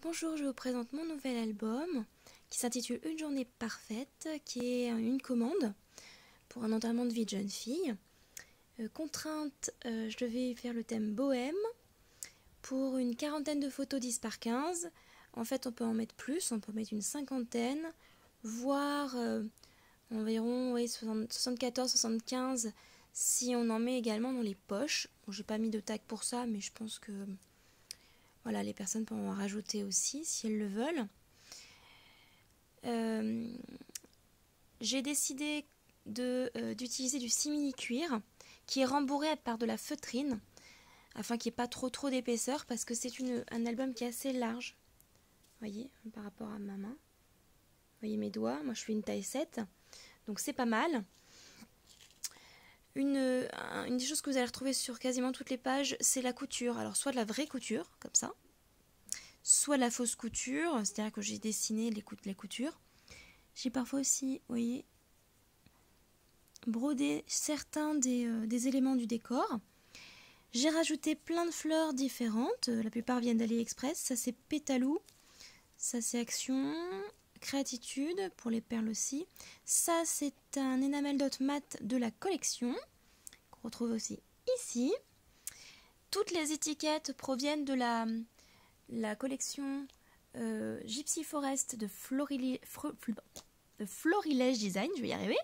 Bonjour, je vous présente mon nouvel album qui s'intitule Une journée parfaite, qui est une commande pour un enterrement de vie de jeune fille. Contrainte, je devais faire le thème bohème pour une quarantaine de photos 10 par 15. En fait, on peut en mettre plus, on peut en mettre une cinquantaine, voire environ 74-75 si on en met également dans les poches. Bon, j'ai pas mis de tag pour ça, mais je pense que voilà, les personnes peuvent en rajouter aussi si elles le veulent. J'ai décidé d'utiliser du simili-cuir qui est rembourré par de la feutrine afin qu'il n'y ait pas trop d'épaisseur parce que c'est un album qui est assez large. Vous voyez, par rapport à ma main. Vous voyez mes doigts, moi je fais une taille 7, donc c'est pas mal. Une des choses que vous allez retrouver sur quasiment toutes les pages, c'est la couture. Alors soit de la vraie couture, comme ça, soit de la fausse couture, c'est-à-dire que j'ai dessiné les coutures. J'ai parfois aussi, vous voyez, brodé certains des éléments du décor. J'ai rajouté plein de fleurs différentes, la plupart viennent d'AliExpress. Ça c'est Pétalou, ça c'est Action, Créatitude pour les perles aussi. Ça c'est un enamel dot mat de la collection, qu'on retrouve aussi ici. Toutes les étiquettes proviennent de la collection Gypsy Forest de Florilège Design, je vais y arriver.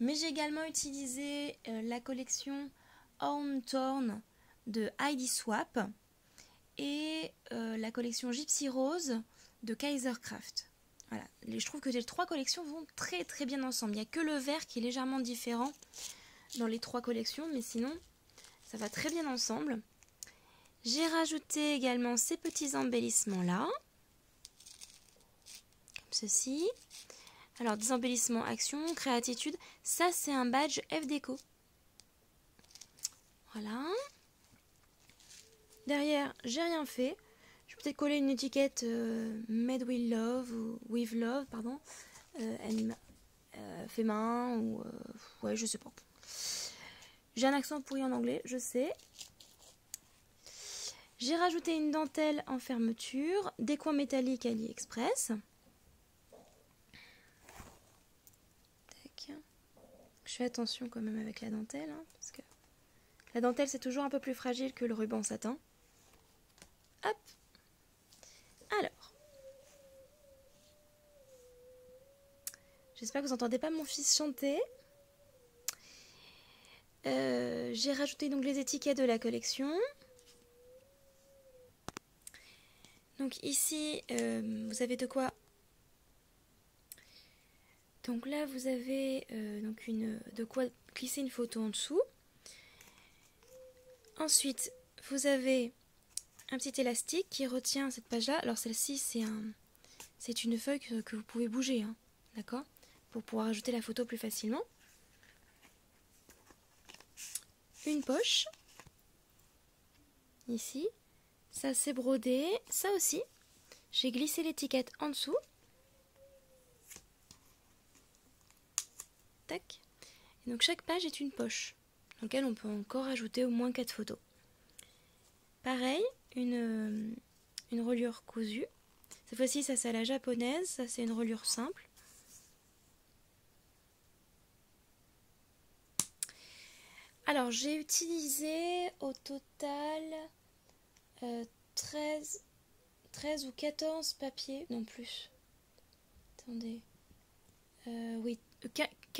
Mais j'ai également utilisé la collection Home Torn de Heidi Swap et la collection Gypsy Rose de Kaisercraft. Voilà. Je trouve que les trois collections vont très bien ensemble. Il n'y a que le vert qui est légèrement différent dans les trois collections, mais sinon ça va très bien ensemble. J'ai rajouté également ces petits embellissements là, comme ceci. Alors des embellissements Action, Créatitude, ça c'est un badge F-Déco. Voilà. Derrière, j'ai rien fait. Je vais peut-être coller une étiquette Made with Love ou With Love, pardon. Fait main ou ouais, je sais pas. J'ai un accent pourri en anglais, je sais. J'ai rajouté une dentelle en fermeture, des coins métalliques AliExpress. Tac. Je fais attention quand même avec la dentelle, hein, parce que la dentelle c'est toujours un peu plus fragile que le ruban satin. Hop. Alors. J'espère que vous n'entendez pas mon fils chanter. J'ai rajouté donc les étiquettes de la collection. Donc ici, vous avez de quoi. Donc là, vous avez de quoi glisser une photo en dessous. Ensuite, vous avez un petit élastique qui retient cette page-là. Alors celle-ci, c'est une feuille que vous pouvez bouger, hein, d'accord, pour pouvoir ajouter la photo plus facilement. Une poche, ici, ça c'est brodé, ça aussi, j'ai glissé l'étiquette en dessous. Tac. Et donc chaque page est une poche, dans laquelle on peut encore ajouter au moins 4 photos. Pareil, une reliure cousue. Cette fois-ci, ça c'est à la japonaise, ça c'est une reliure simple. Alors, j'ai utilisé au total 13 ou 14 papiers, non plus. Attendez. Oui,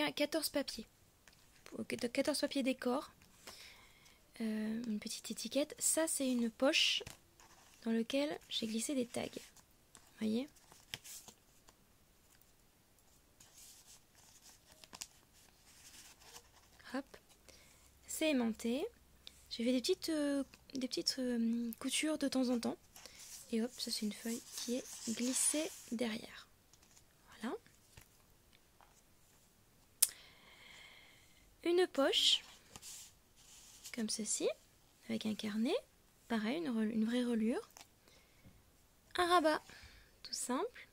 14 papiers. 14 papiers décor. Une petite étiquette. Ça, c'est une poche dans laquelle j'ai glissé des tags. Vous voyez ? Hop. C'est aimanté. J'ai fait des petites coutures de temps en temps. Et hop, ça c'est une feuille qui est glissée derrière. Voilà. Une poche, comme ceci, avec un carnet. Pareil, une vraie reliure. Un rabat, tout simple.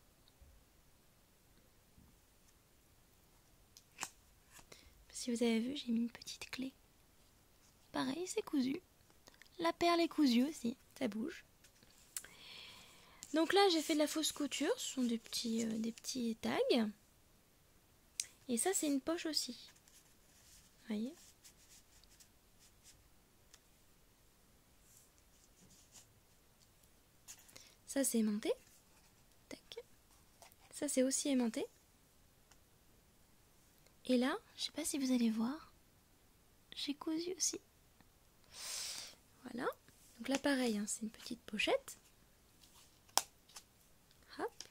Si vous avez vu, j'ai mis une petite clé. Pareil, c'est cousu. La perle est cousue aussi, ça bouge. Donc là, j'ai fait de la fausse couture. Ce sont des petits tags. Et ça, c'est une poche aussi. Vous voyez? Ça, c'est aimanté. Tac. Ça, c'est aussi aimanté. Et là, je sais pas si vous allez voir, j'ai cousu aussi. Voilà. Donc là, pareil, hein, c'est une petite pochette. Hop.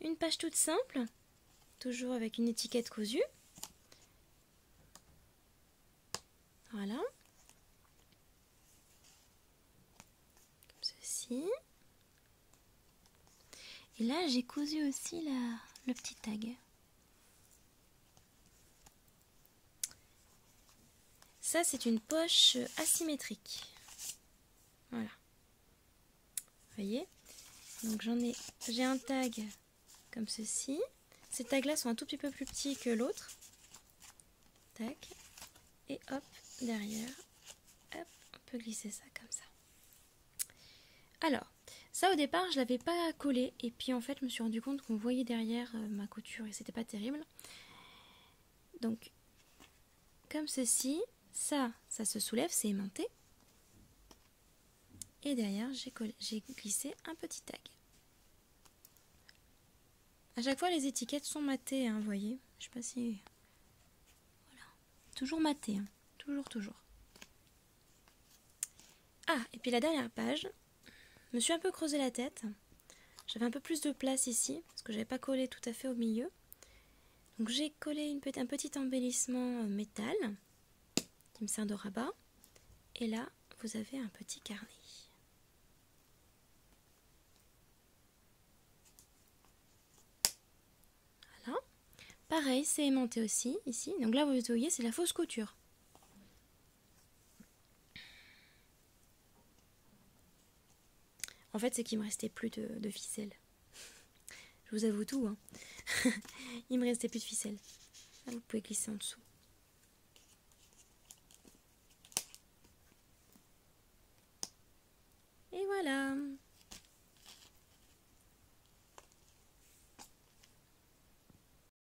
Une page toute simple, toujours avec une étiquette cousue. Voilà. Comme ceci. Et là, j'ai cousu aussi le petit tag. Ça, c'est une poche asymétrique. Voilà. Vous voyez? Donc j'ai un tag comme ceci. Ces tags-là sont un tout petit peu plus petits que l'autre. Tac. Et hop, derrière. Hop, on peut glisser ça comme ça. Alors, ça au départ, je l'avais pas collé. Et puis en fait, je me suis rendu compte qu'on voyait derrière ma couture et c'était pas terrible. Donc, comme ceci. Ça se soulève, c'est aimanté. Et derrière, j'ai glissé un petit tag. À chaque fois, les étiquettes sont matées, hein, vous voyez. Je sais pas si... Voilà. Toujours maté, hein. Toujours. Ah, et puis la dernière page, je me suis un peu creusé la tête. J'avais un peu plus de place ici, parce que j'avais pas collé tout à fait au milieu. Donc j'ai collé un petit embellissement métal, qui me sert de rabat. Et là, vous avez un petit carnet. Voilà. Pareil, c'est aimanté aussi, ici. Donc là, vous voyez, c'est la fausse couture. En fait, c'est qu'il me restait plus de ficelle. Je vous avoue tout, hein. Il me restait plus de ficelle. Là, vous pouvez glisser en dessous.